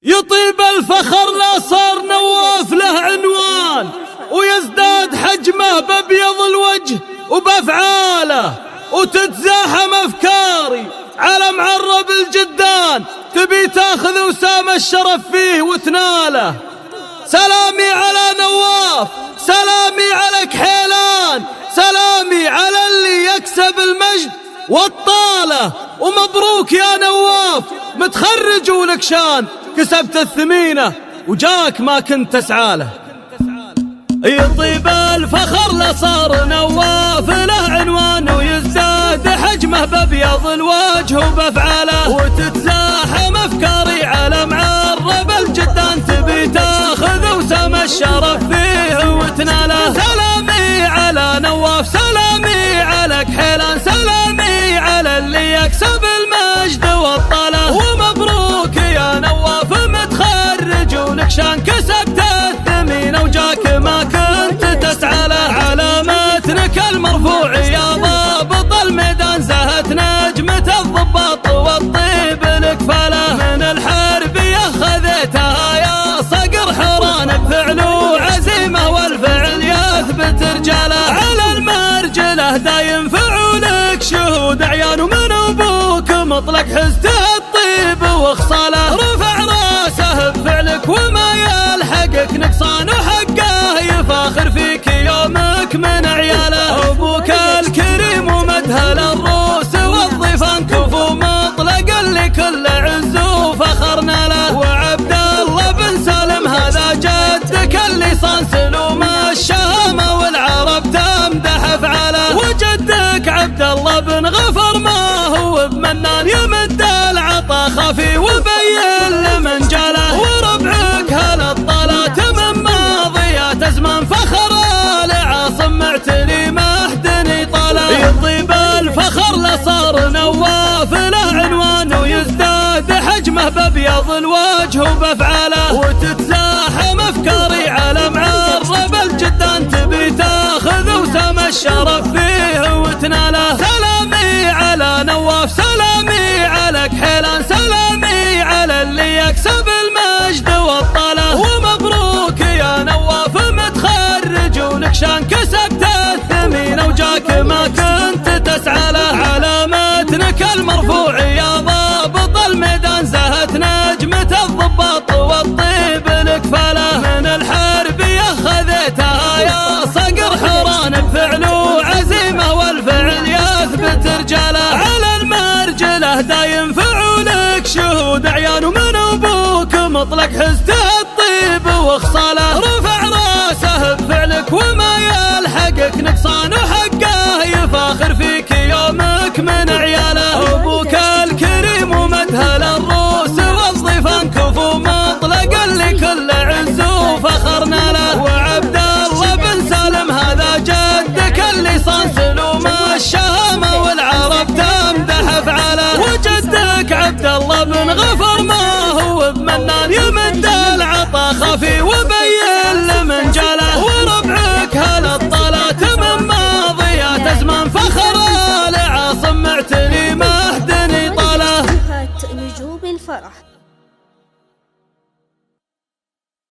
يطيب الفخر لا صار نواف له عنوان، ويزداد حجمه بأبيض الوجه وبأفعاله، وتتزاحم أفكاري على معرب الجدان، تبي تاخذ وسام الشرف فيه وتناله. سلامي على نواف، سلامي على كحيلان، سلامي على اللي يكسب المجد والطالة. ومبروك يا نواف، متخرج ولك شان، كسبت الثمينة وجاك ما كنت تسعاله. يطيب الفخر لصار نواف له عنوان، ويزداد حجمه بأبيض الوجه وبأفعاله، وتتزاحم أفكاري على معرب الجدان، تبي تاخذ وسام الشرف فيه وتناله. سلامي على نواف، سلامي على كحيلان، سلامي على اللي يكسب المجد والطالة. ومبروك يا نواف، متخرج ولك شان، كسبت الثمينة وجاك ما كنت تسعى له. على متنك المرفوع يا ضابط الميدان، زهت نجمة الضباط والطيب لك فله. من الحرب خذيتها يا صقر حران، بفعل وعزيمة والفعل يثبت رجاله. على المرجله دايم فعولك شهود عيان، ومن ابوك مطلق حزته الطيب وخصاله. رفع راسه بفعلك وما يلحقك نقصان، وحقه يفاخر فيك يومك من عياله. ابوك الكريم ومدهل الروس والضيفان، كفو مطلق لكل عز وفخرنا له. وعبد الله بن سالم هذا جدك اللي صان، سلوم الشهامة والعرب تمدح افعاله. وجدك عبد الله بن غفر ما هو بمنان، يمد العطا خافي وبين لمن جاله. وربعك هالطلات من ماضيات ازمان، فخر لعاصم معتلي مهدني طاله. يطيب الفخر لصار نواف له عنوان، ويزداد حجمه بأبيض الوجه وبأفعاله، وتتزاحم أفكاري على معرب الجدان، تبي تاخذ وسام الشرف فيه وتناله. سلامي على نواف، سلامي على كحيلان، سلامي على اللي يكسب المجد والطالة. ومبروك يا نواف، متخرج ولك شان، كسبت الثمينة وجاك ما كنت تسعى له. على متنك المرفوع يا ضابط الميدان، زهت نجمة الضباط والطيب لك فله. من الحرب خذيتها يا صقر حران، بفعل وعزيمة والفعل يثبت رجاله. على المرجله دايم فعولك شهود عيان، ومن ابوك مطلق حزته الطيب وخصاله. رفع راسه بفعلك وما يلحقك نقصان، وحقه يفاخر فيك يومك من عياله.